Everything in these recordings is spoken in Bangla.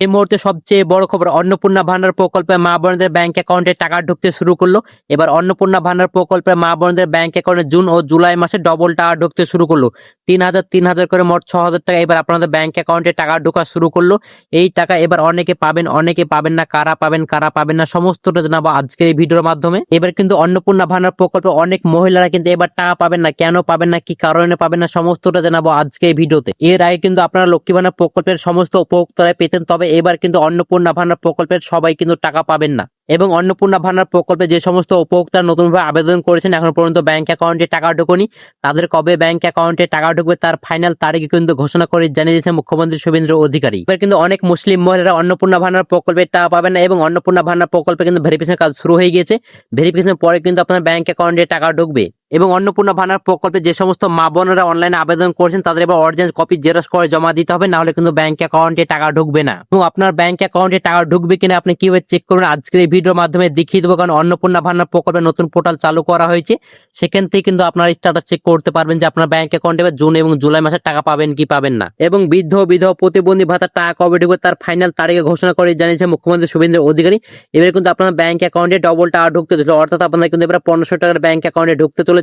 এই মুহূর্তে সবচেয়ে বড় খবর, অন্নপূর্ণা ভান্ডার প্রকল্পে মা বোনদের ব্যাংক অ্যাকাউন্টে টাকা ঢুকতে শুরু করলো। এবার অন্নপূর্ণা ভান্ডার প্রকল্পে মা বোনদের ব্যাংক অ্যাকাউন্টে জুন ও জুলাই মাসে ডবল টাকা ঢুকতে শুরু করলো। 3,000 করে মোট 6,000 টাকা এবার আপনাদের ব্যাংক অ্যাকাউন্টে টাকা ঢোকা শুরু করলো। এই টাকা এবার অনেকে পাবেন, অনেকে পাবেন না। কারা পাবেন না সমস্তটা জানাবো আজকের এই ভিডিওর মাধ্যমে। এবার কিন্তু অন্নপূর্ণা ভান্ডার প্রকল্পে অনেক মহিলারা কিন্তু এবার টাকা পাবেন না। কেন পাবেন না, কি কারণে পাবেন না, সমস্তটা জানাবো আজকে এই ভিডিওতে। এর আগে কিন্তু আপনারা লক্ষ্মী ভান্ডার প্রকল্পের সমস্ত উপভোক্তারা পেতেন, তবে এবার কিন্তু অন্নপূর্ণা ভান্ডার প্রকল্পের সবাই কিন্তু টাকা পাবেন না। এবং অন্নপূর্ণা ভান্ডার প্রকল্পে যে সমস্ত উপভোক্তারা নতুনভাবে আবেদন করেছেন, এখন পর্যন্ত ব্যাংক অ্যাকাউন্টে টাকা ঢোকেনি, তাদের কবে ব্যাংক অ্যাকাউন্টে টাকা ঢুকবে তার ফাইনাল তারিখ কিন্তু ঘোষণা করে জানিয়ে দিয়েছে মুখ্যমন্ত্রী শুভেন্দু অধিকারী। এবার কিন্তু অনেক মুসলিম মহিলারা অন্নপূর্ণা ভান্ডার প্রকল্পে টাকা পাবেন না, এবং অন্নপূর্ণা ভান্ডার প্রকল্পে কিন্তু ভেরিফিকেশন কাজ শুরু হয়ে গিয়েছে। ভেরিফিকেশনের পরে কিন্তু আপনার ব্যাংক অ্যাকাউন্টে টাকা ঢুকবে। এবং অন্নপূর্ণা ভান্ডার প্রকল্পে যে সমস্ত মা বোনেরা অনলাইনে আবেদন করেছেন তাদের এবার অরিজিনাল কপি জেরক্স করে জমা দিতে হবে, না হলে কিন্তু ব্যাংক অ্যাকাউন্টে টাকা ঢুকবে না। এবং আপনার ব্যাংক অ্যাকাউন্টে টাকা ঢুকবে কিনা আপনি কিভাবে চেক করবেন আজকের এই ভিডিওর মাধ্যমে দেখিয়ে দেবো। কারণ অন্নপূর্ণা ভান্ডার প্রকল্পে নতুন পোর্টাল চালু করা হয়েছে, সেখান থেকে কিন্তু আপনার স্ট্যাটাস চেক করতে পারবেন যে আপনার ব্যাংক অ্যাকাউন্টে জুন এবং জুলাই মাসে টাকা পাবেন কি পাবেন না। এবং বৃদ্ধ বিধবা প্রতিবন্ধী ভাতার টাকা কবে ঢুকবে তার ফাইনাল তারিখে ঘোষণা করে জানিয়েছে মুখ্যমন্ত্রী শুভেন্দু অধিকারী। এবার কিন্তু আপনার ব্যাংক অ্যাকাউন্টে ডবল টাকা ঢুকতে চলেছে, অর্থাৎ আপনাদের কিন্তু এবার 1,500 টাকার ব্যাংক অ্যাকাউন্টে ঢুকতে চলেছে।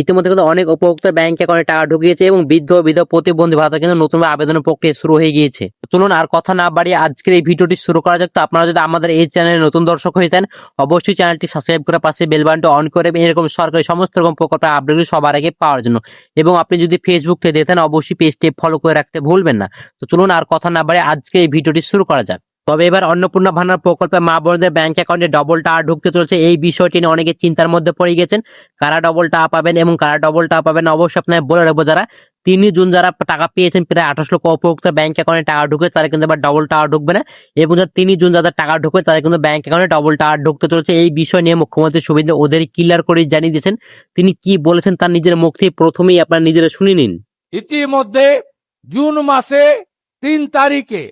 ইতিমধ্যে কিন্তু অনেক উপভোক্তার ব্যাংক অ্যাকাউন্টে টাকা ঢুকিয়েছে, এবং বৃদ্ধ বিধবা প্রতিবন্ধী ভাতা কিন্তু নতুনভাবে আবেদনের প্রক্রিয়া শুরু হয়ে গিয়েছে। চলুন আর কথা না বাড়িয়ে আজকের এই ভিডিওটি শুরু করা যাক। তো আপনারা যদি আমাদের এই চ্যানেলে নতুন দর্শক হয়ে থাকেন, অবশ্যই চ্যানেলটি সাবস্ক্রাইব করে পাশে বেল বাটনটি অন করে এরকম সরকারি সমস্ত রকম প্রকল্পের আপডেটগুলো সবার আগে পাওয়ার জন্য। এবং আপনি যদি ফেসবুক থেকে দেখেন অবশ্যই পেজটি ফলো করে রাখতে ভুলবেন না। তো চলুন আর কথা না বাড়িয়ে আজকে এই ভিডিওটি শুরু করা যাক। তবে এবার অন্নপূর্ণা ভান্ডার প্রকল্পে মা বোনদের ব্যাংক অ্যাকাউন্টে ডবল টাকা ঢুকতে চলছে, এই বিষয়টি নিয়ে অনেকে চিন্তার মধ্যে পড়ে গেছেন। কারা ডবল টাকা পাবেন এবং কারা ডবল টাকা পাবেন অবশ্যই আপনার বলে রাখবো। যারা 3 জুন যারা টাকা পেয়েছেন, প্রায় 28 লক্ষ উপভোক্তার ব্যাংক অ্যাকাউন্টে টাকা ঢুকে, তারা কিন্তু এবার ডবল টাকা ঢুকবে না। এবং যারা 3 জুন যাদের টাকা ঢুকবে তাদের কিন্তু ব্যাংক অ্যাকাউন্টে ডবল টাকা ঢুকতে চলছে। এই বিষয় নিয়ে মুখ্যমন্ত্রী শুভেন্দু অধিকারী ক্লিয়ার করে জানিয়ে দিয়েছেন। তিনি কি বলেছেন তার নিজের মুখ থেকে প্রথমেই আপনারা নিজেরা শুনে নিন। ইতিমধ্যে জুন মাসে 3 তারিখে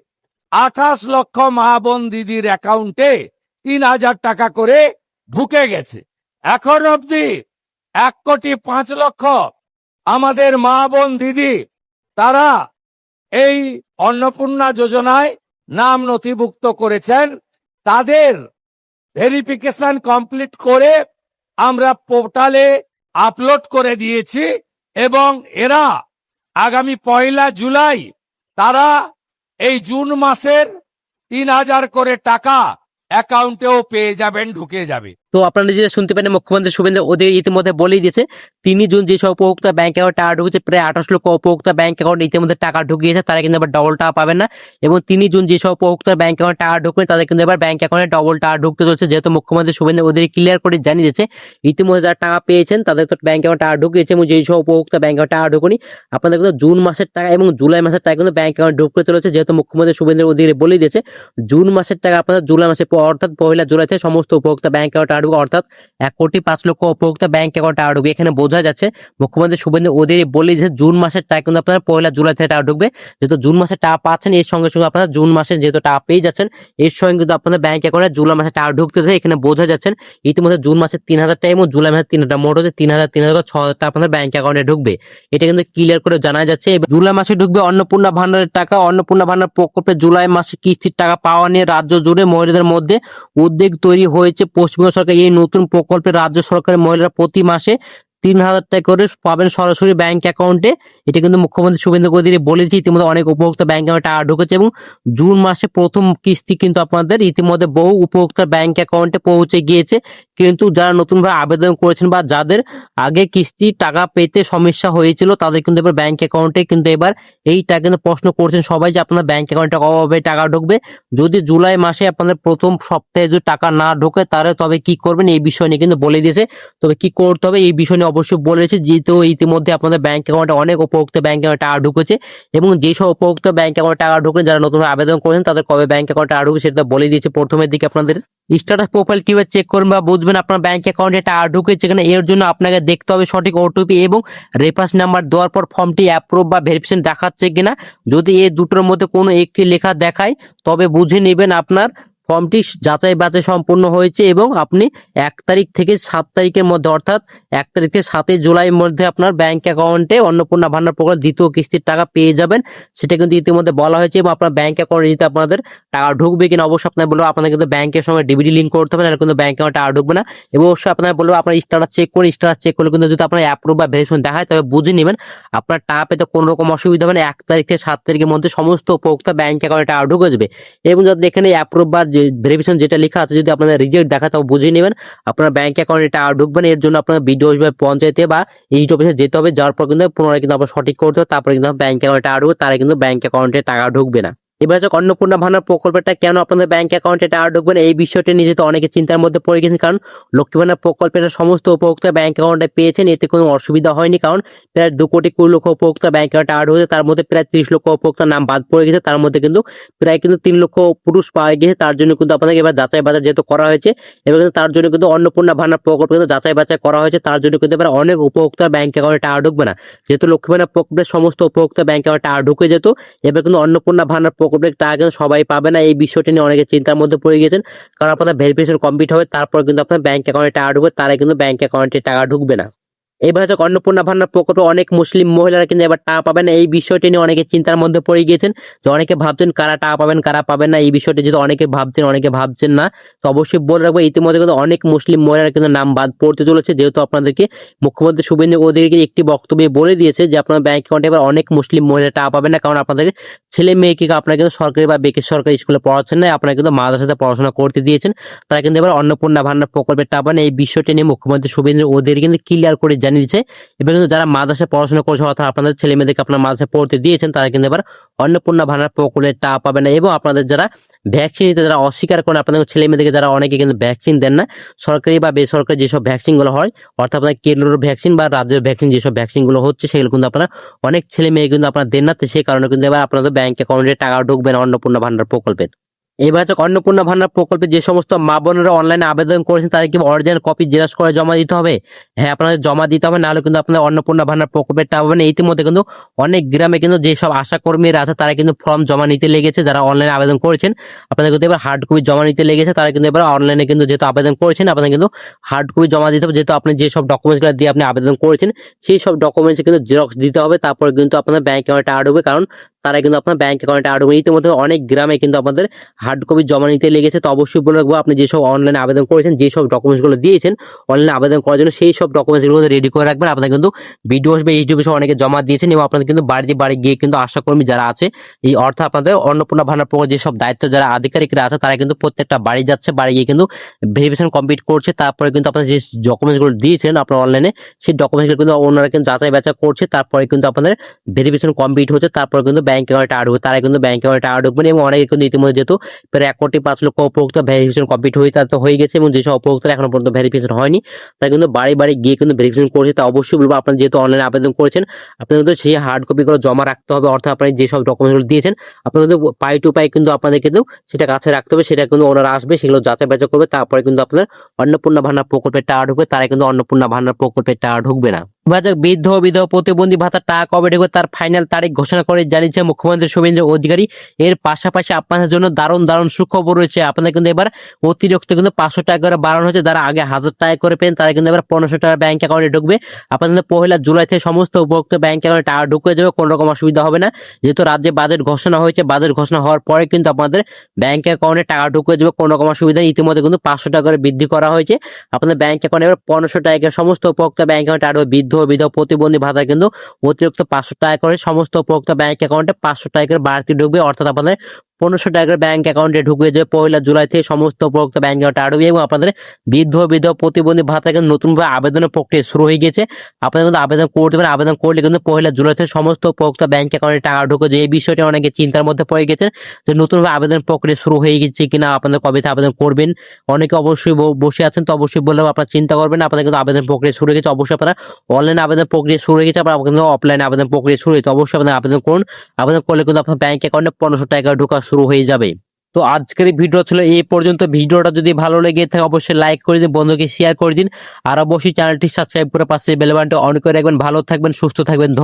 28 লক্ষ মা বোন দিদির অ্যাকাউন্টে 3,000 টাকা করে ঢুকে গেছে। এখন অবধি 1,05,00,000 আমাদের মা বোন দিদি তারা এই অন্নপূর্ণা যোজনায় নাম নথিভুক্ত করেছেন। তাদের ভেরিফিকেশন কমপ্লিট করে আমরা পোর্টালে আপলোড করে দিয়েছি, এবং এরা আগামী 1 জুলাই তারা এই জুন মাসের 3,000 করে টাকা অ্যাকাউন্টেও পেয়ে যাবেন, ঢুকে যাবে। তো আপনারা নিজেরা শুনতে পারেন, মুখ্যমন্ত্রী শুভেন্দু অধিকারী ইতিমধ্যে বলেই দিয়েছে 3 জুন যেসব উপভোক্তা ব্যাংক অ্যাকাউন্টে টাকা ঢুকেছে, প্রায় 28 লক্ষ উপভোক্তা ব্যাংক অ্যাকাউন্টে ইতিমধ্যে টাকা ঢুকিয়েছে, তারা কিন্তু এবার ডবল টাকা পাবেন না। এবং 3 জুন যেসব উপভোক্তা ব্যাংক অ্যাকাউন্টে টাকা ঢুকবে তাদের কিন্তু এবার ব্যাংক অ্যাকাউন্টে ডবল টাকা ঢুকতে চলছে। যেহেতু মুখ্যমন্ত্রী শুভেন্দু অধিকারী ক্লিয়ার করে জানিয়ে দিয়েছে ইতিমধ্যে যারা টাকা পেয়েছেন তাদের তো ব্যাংক অ্যাকাউন্টে টাকা ঢুকিয়েছে, এবং যেসব উপভোক্তা ব্যাংক অ্যাকাউন্টে টাকা ঢুকুনি আপনাদের কিন্তু জুন মাসের টাকা এবং জুলাই মাসের টাকা কিন্তু ব্যাংক অ্যাকাউন্টে ঢুকতে চলেছে। যেহেতু মুখ্যমন্ত্রী শুভেন্দু অধিকারী বলেই দিয়েছে জুন মাসের টাকা আপনাদের জুলাই মাসে অর্থাৎ 1 জুলাই থেকে সমস্ত উপভোক্তা ব্যাংক অ্যাকাউন্টে টাকা ঢুকবে, অর্থাৎ 1,05,00,000 উপভোক্তা ব্যাংক অ্যাকাউন্টে টাকা ঢুকবে। এখানে বোঝা যাচ্ছে মুখ্যমন্ত্রী শুভেন্দু অধিকারী বলে যে জুন মাসের টাকা কিন্তু আপনার 1 জুলাই থেকে টাকা ঢুকবে। যেহেতু জুন মাসে টাকা পাচ্ছেন, এর সঙ্গে সঙ্গে আপনারা জুন মাসে যেহেতু টাকা পেয়ে যাচ্ছেন, এর সঙ্গে কিন্তু আপনাদের ব্যাংক অ্যাকাউন্টে জুলাই মাসে টাকা ঢুকতেছে। এখানে বোঝা যাচ্ছেন ইতিমধ্যে জুন মাসে 3,000 টাকা এবং জুলাই মাসে 3,000 মোট হচ্ছে 3,000 6,000 টাকা আপনাদের ব্যাংক অ্যাকাউন্টে ঢুকবে। এটা কিন্তু ক্লিয়ার করে জানা যাচ্ছে। জুলাই মাসে ঢুকবে অন্নপূর্ণা ভান্ডারের টাকা। অন্নপূর্ণা ভান্ডার প্রকল্পে জুলাই মাসে কিস্তির টাকা পাওয়া নিয়ে রাজ্য জুড়ে মহিলাদের মধ্যে উদ্বেগ তৈরি হয়েছে। পশ্চিমবঙ্গ সরকার এই নতুন প্রকল্পে রাজ্য সরকারের মহিলারা প্রতি মাসে 3,000 টাকা করে পাবেন সরাসরি ব্যাংক অ্যাকাউন্টে। এটা কিন্তু মুখ্যমন্ত্রী শুভেন্দু অধিকারী বলেছে। ইতিমধ্যে অনেক উপভোক্তা ব্যাংক অ্যাকাউন্টে টাকা ঢুকেছে, এবং জুন মাসে প্রথম কিস্তি কিন্তু আপনাদের ইতিমধ্যে বহু উপভোক্তার ব্যাংক অ্যাকাউন্টে পৌঁছে গিয়েছে। কিন্তু যারা নতুনভাবে আবেদন করেছেন বা যাদের আগে কিস্তি টাকা পেতে সমস্যা হয়েছিল তাদের কিন্তু এবার ব্যাংক অ্যাকাউন্টে কিন্তু এবার এইটা কিন্তু প্রশ্ন করছেন সবাই যে আপনার ব্যাংক অ্যাকাউন্টে কবে টাকা ঢুকবে। যদি জুলাই মাসে আপনাদের প্রথম সপ্তাহে যদি টাকা না ঢোকে তাহলে তবে কি করবেন এই বিষয় নিয়ে কিন্তু বলে দিয়েছে। তবে কি করতে হবে এই বিষয় নিয়ে অবশ্যই বলেছে। যেহেতু ইতিমধ্যে আপনাদের ব্যাংক অ্যাকাউন্টে অনেক উপভোক্তা ব্যাংক অ্যাকাউন্টে টাকা ঢুকেছে, এবং যেসব উপভোক্তা ব্যাংক অ্যাকাউন্টে টাকা ঢুকেন যারা নতুন আবেদন করেন তাদের কবে ব্যাংক অ্যাকাউন্টে টাকা ঢুকে সেটা বলে দিয়েছে প্রথমের দিকে। আপনাদের স্ট্যাটাস প্রোফাইল কিভাবে চেক করবেন বা বুঝবেন আপনার ব্যাংক অ্যাকাউন্টে টাকা ঢুকেছে কিনা, এর জন্য আপনাকে দেখতে হবে সঠিক ওটিপি এবং রেফারেন্স নাম্বার দেওয়ার পর ফর্মটি অ্যাপ্রুভ বা ভেরিফিকেশন দেখাচ্ছে কিনা। যদি এই দুটোর মধ্যে কোনো একটি লেখা দেখায় তবে বুঝে নেবেন আপনার ফর্মটি যাচাই বাছাই সম্পূর্ণ হয়েছে এবং আপনি 1 তারিখ থেকে 7 তারিখের মধ্যে অর্থাৎ 1 তারিখ থেকে 7 জুলাইয়ের মধ্যে আপনার ব্যাংক অ্যাকাউন্টে অন্নপূর্ণা ভান্ডার প্রকল্প দ্বিতীয় কিস্তির টাকা পেয়ে যাবেন। সেটা কিন্তু ইতিমধ্যে বলা হয়েছে এবং আপনার ব্যাংক অ্যাকাউন্টে যদি আপনাদের টাকা ঢুকবে কিনা অবশ্যই আপনার বলবো আপনাদের কিন্তু ব্যাংকের সঙ্গে ডিবিটি লিঙ্ক করতে হবে, নাহলে কিন্তু ব্যাংক অ্যাকাউন্টে টাকা ঢুকবে না। এবং অবশ্যই আপনার বলবো আপনার স্ট্যাটাস চেক করলে কিন্তু যদি আপনার অ্যাপ্রুভ বা ভেরিফিকেশন দেখায় তবে বুঝে নেবেন আপনার টাকা পেতে কোনো রকম অসুবিধা হবে না। 1 তারিখ থেকে 7 তারিখের মধ্যে সমস্ত উপভোক্তা ব্যাংক অ্যাকাউন্টে টাকা ঢুকে যাবে। এবং যদি এখানে অ্যাপ্রুভ বা ভেরিফিকেশন যেটা লেখা আছে যদি আপনাদের রিজেক্ট দেখায় তাও বুঝে নেবেন আপনার ব্যাংক অ্যাকাউন্টে টাকা ঢুকবে না। এর জন্য আপনার বিডিও অফিস বা পঞ্চায়েতে বা ইস্ট অফিসে যেতে হবে, যাওয়ার পর কিন্তু পুনরায় কিন্তু আপনার সঠিক করতে হবে, তারপরে কিন্তু ব্যাংক অ্যাকাউন্টে টাকা ঢুকবে, তারা কিন্তু ব্যাংক অ্যাকাউন্টে টাকা ঢুকবে না। এবার হচ্ছে অন্নপূর্ণা ভান্ডার প্রকল্পটা কেন আপনাদের ব্যাংক অ্যাকাউন্টে টাকা ঢুকবে না এই বিষয়টি নিয়ে তো অনেকে চিন্তার মধ্যে পড়ে গেছেন, কারণ লক্ষ্মী ভান্ডার প্রকল্পের সমস্ত উপভোক্তা ব্যাংক অ্যাকাউন্টে পেয়েছেন, এতে কোনো অসুবিধা হয়নি। কারণ প্রায় 2,20,00,000 উপভোক্তা ব্যাংক অ্যাকাউন্টে টাকা ঢুকেছে, তার মধ্যে প্রায় 30 লক্ষ উপভোক্তার নাম বাদ পড়ে গেছে, তার মধ্যে কিন্তু প্রায় 3 লক্ষ পুরুষ পাওয়া গেছে। তার জন্য কিন্তু আপনাদের এবার যাচাই বাছাই যেহেতু করা হয়েছে এবং তার জন্য কিন্তু অন্নপূর্ণা ভান্ডার প্রকল্প কিন্তু যাচাই বাছাই করা হয়েছে, তার জন্য কিন্তু এবার অনেক উপভোক্তার ব্যাংক অ্যাকাউন্টে টাকা ঢুকবে না। যেহেতু লক্ষ্মী ভান্ডার প্রকল্পের সমস্ত উপভোক্তা ব্যাংক অ্যাকাউন্টে টাকা ঢুকে যেত, এবার কিন্তু অন্নপূর্ণা ভান্ডার প্রকল্পের টাকা কিন্তু সবাই পাবে না। এই বিষয়টি নিয়ে অনেকে চিন্তার মধ্যে পড়ে গেছেন, কারণ আপনাদের ভেরিফিকেশন কমপ্লিট হবে তারপর কিন্তু আপনার ব্যাংক অ্যাকাউন্টে টাকা ঢুকবে, তারা কিন্তু ব্যাংক অ্যাকাউন্টে টাকা ঢুকবে না। এবার হচ্ছে অন্নপূর্ণা ভান্ডার প্রকল্পে অনেক মুসলিম মহিলারা কিন্তু এবার টাকা পাবেন না। এই বিষয়টি নিয়ে অনেকে চিন্তার মধ্যে পড়ে গিয়েছেন, যে অনেকে ভাবছেন কারা টাকা পাবেন কারা পাবেন না। এই বিষয়টি যদি অনেকে ভাবছেন না, তো অবশ্যই বলে রাখবো ইতিমধ্যে কিন্তু অনেক মুসলিম মহিলারা কিন্তু নাম বাদ পড়তে চলেছে। যেহেতু আপনাদেরকে মুখ্যমন্ত্রী শুভেন্দু অধিকারী একটি বক্তব্যে বলে দিয়েছে যে আপনার ব্যাংক অ্যাকাউন্টে এবার অনেক মুসলিম মহিলা টাকা পাবেন না, কারণ আপনাদের ছেলে মেয়েকে আপনারা কিন্তু সরকারি বা বেসরকারি স্কুলে পড়াচ্ছেন না, আপনারা কিন্তু মাদ্রাসাতে পড়াশোনা করতে দিয়েছেন, তারা কিন্তু এবার অন্নপূর্ণা ভান্ডার প্রকল্পের টাকা পাবেন। এই বিষয়টি নিয়ে মুখ্যমন্ত্রী শুভেন্দু অধিকারী কিন্তু ক্লিয়ার করে জানিয়ে দিয়েছে। এবার কিন্তু যারা মাদ্রাসায় পড়াশোনা করছে অর্থাৎ আপনাদের ছেলে মেয়েদেরকে আপনার মাদ্রাসায় পড়তে দিয়েছেন, তারা কিন্তু এবার অন্নপূর্ণা ভান্ডার প্রকল্পের টাকা পাবে না। এবং আপনাদের যারা ভ্যাকসিন নিতে যারা অস্বীকার করেন, আপনাদের ছেলে মেয়েদেরকে যারা অনেকে কিন্তু ভ্যাকসিন দেন না, সরকারি বা বেসরকারি যেসব ভ্যাকসিন গুলো হয় অর্থাৎ আপনার কেন্দ্রের ভ্যাকসিন বা রাজ্যের ভ্যাকসিন যেসব ভ্যাকসিন গুলো হচ্ছে সেগুলো কিন্তু আপনারা অনেক ছেলে মেয়ে কিন্তু আপনারা দেন না, সেই কারণে কিন্তু এবার আপনাদের ব্যাংক অ্যাকাউন্টে টাকা ঢুকবে না অন্নপূর্ণা ভান্ডার প্রকল্পের। এবার হচ্ছে অন্নপূর্ণা ভান্ডার প্রকল্পে যে সমস্ত মা বোনেরা অনলাইনে আবেদন করেছেন তাদের কি অরিজিনাল কপি জেরক্স করে জমা দিতে হবে? হ্যাঁ, আপনাদের জমা দিতে হবে, নাহলে কিন্তু আপনাদের অন্নপূর্ণা ভান্ডার প্রকল্পের টাকা পাবেন। ইতিমধ্যে কিন্তু অনেক গ্রামে কিন্তু যেসব আশা কর্মীরা আছে তারা কিন্তু ফর্ম জমা নিতে লেগেছে, যারা অনলাইনে আবেদন করেছেন আপনাদের কিন্তু এবার হার্ড কপি জমা নিতে লেগেছে, তারা কিন্তু এবার অনলাইনে কিন্তু যেহেতু আবেদন করেছেন আপনাদের কিন্তু হার্ড কপি জমা দিতে হবে। যেহেতু আপনি যেসব ডকুমেন্টসগুলো দিয়ে আপনি আবেদন করেছেন সেই সব ডকুমেন্টস কিন্তু জেরক্স দিতে হবে, তারপরে কিন্তু আপনাদের ব্যাংক অ্যাকাউন্টে টাকা ঢুকবে, কারণ তারা কিন্তু আপনার ব্যাংক অ্যাকাউন্টে টাকা ঢুকবে। ইতিমধ্যে অনেক গ্রামে কিন্তু আপনাদের হার্ড কপি জমা নিতে লেগেছে, তো অবশ্যই বলে রাখবো আপনি যেসব অনলাইনে আবেদন করেছেন যেসব ডকুমেন্টসগুলো দিয়েছেন অনলাইনে আবেদন করার জন্য সেই সব ডকুমেন্টসগুলো রেডি করে রাখবেন। আপনাদের কিন্তু বিডিও বা এইচডি অফিসে অনেকে জমা দিয়েছেন এবং আপনাদের কিন্তু বাড়ি গিয়ে কিন্তু আশাকর্মী যারা আছে এই অর্থ আপনাদের অন্নপূর্ণা ভান্ডার প্রকল্প যেসব দায়িত্ব যারা আধিকারিকরা আছে তারা কিন্তু প্রত্যেকটা বাড়ি যাচ্ছে, বাড়ি গিয়ে কিন্তু ভেরিফিকেশন কমপ্লিট করছে, তারপরে কিন্তু আপনার যে ডকুমেন্টসগুলো দিয়েছেন আপনার অনলাইনে সেই ডকুমেন্টসগুলো কিন্তু ওনারা কিন্তু যাচাই বাছাই করছে, তারপরে কিন্তু আপনাদের ভেরিফিকেশন কমপ্লিট হচ্ছে, তারপরে কিন্তু ব্যাংক অ্যাকাউন্টে টাকা ঢুকবে, তারা কিন্তু ব্যাংক অ্যাকাউন্টে টাকা ঢুকবেন। এবং অনেকে কিন্তু ইতিমধ্যে যেহেতু প্রায় 1,05,00,000 উপভোক্তা ভেরিফিকেশন কমপ্লিট হয়ে গেছে এবং যেসব উপভোক্তা এখনো পর্যন্ত ভেরিফিকেশন হয়নি তারা কিন্তু বাড়ি গিয়ে কিন্তু ভেরিফিকেশন করছে। তা অবশ্যই বলবো আপনার যেহেতু অনলাইনে আবেদন করেছেন আপনাদের কিন্তু সেই হার্ড কপিগুলো জমা রাখতে হবে, অর্থাৎ আপনি যেসব ডকুমেন্টগুলো দিয়েছেন আপনাদের কিন্তু পাই টু পাই কিন্তু আপনাদের কিন্তু সেটা কাছে রাখতে হবে, সেটা কিন্তু ওনারা আসবে সেগুলো যাচাই বাছাই করবে, তারপরে কিন্তু আপনার অন্নপূর্ণা ভান্ডার প্রকল্পের টাকা ঢুকবে, তারা কিন্তু অন্নপূর্ণা ভান্ডার প্রকল্পের টাকা ঢুকবে না। বৃদ্ধ বিধবা প্রতিবন্ধী ভাতার টাকা কবে ঢুকবে তার ফাইনাল তারিখ ঘোষণা করে জানিয়েছে মুখ্যমন্ত্রী শুভেন্দু অধিকারী। এর পাশাপাশি আপনাদের জন্য দারুণ সুখবর রয়েছে, আপনাদের কিন্তু এবার অতিরিক্ত কিন্তু 500 টাকা করে বাড়ানো হয়েছে। যারা আগে 1000 টাকা করে পেন তারা কিন্তু এবার 1500 টাকা ব্যাংক অ্যাকাউন্টে ঢুকবে। আপনাদের 1 জুলাই থেকে সমস্ত উপভোক্তা ব্যাংক অ্যাকাউন্টে টাকা ঢুকে যাবে, কোনো রকম অসুবিধা হবে না। যেহেতু রাজ্যে বাজেট ঘোষণা হয়েছে, বাজেট ঘোষণা হওয়ার পরে কিন্তু আপনাদের ব্যাংক অ্যাকাউন্টে টাকা ঢুকে যাবে, কোনো রকম অসুবিধা নেই। ইতিমধ্যে কিন্তু 500 টাকা করে বৃদ্ধি করা হয়েছে, আপনাদের ব্যাংক অ্যাকাউন্টে এবার 1500 টাকা সমস্ত উপভোক্তা ব্যাংক অ্যাকাউন্টে টাকা বৃদ্ধ বিধবা প্রতিবন্ধী ভাতা কিন্তু অতিরিক্ত 500 টাকা করে সমস্ত উপভোক্তা ব্যাংক অ্যাকাউন্টে 500 টাকা করে বাড়তি ঢুকবে, অর্থাৎ আপনাদের 1500 টাকা করে ব্যাংক অ্যাকাউন্টে ঢুকবে যে 1 জুলাই থেকে সমস্ত উপভোক্তা ব্যাংক অ্যাকাউন্টে ঢুকবে। এবং আপনাদের বৃদ্ধ বিধবা প্রতিবন্ধী ভাতা কিন্তু নতুনভাবে আবেদনের প্রক্রিয়া শুরু হয়ে গেছে, আপনারা কিন্তু আবেদন করতে পারেন। আবেদন করলে কিন্তু 1 জুলাই থেকে সমস্ত উপভোক্তা ব্যাংক অ্যাকাউন্টে টাকা ঢুকে যে এই বিষয়টি অনেকে চিন্তার মধ্যে পড়ে গেছেন যে নতুনভাবে আবেদন প্রক্রিয়া শুরু হয়ে গেছে কিনা, আপনাদের কবে থেকে আবেদন করবেন। অনেকে অবশ্যই বসে আছেন, তো অবশ্যই বললেও আপনারা চিন্তা করবেন না, আপনাদের কিন্তু আবেদন প্রক্রিয়া শুরু হয়ে গেছে। অবশ্যই আপনারা অনলাইনে আবেদন প্রক্রিয়া শুরু হয়ে গেছে, আপনারা কিন্তু অফলাইনে আবেদন প্রক্রিয়া শুরু হয়েছে, অবশ্যই আপনারা আবেদন করুন। আবেদন করলে কিন্তু আপনার ব্যাংক অ্যাকাউন্টে 1500 টাকা ঢোকা শুরু হয়ে যাবে। তো আজকের এই ভিডিও ছিল এই পর্যন্ত। ভিডিওটা যদি ভালো লেগে থাকে অবশ্যই লাইক করে দিন, বন্ধুকে শেয়ার করে দিন, আর অবশ্যই চ্যানেলটি সাবস্ক্রাইব করে পাশে বেল বাটনটি অন করে রাখবেন। ভালো থাকবেন, সুস্থ থাকবেন।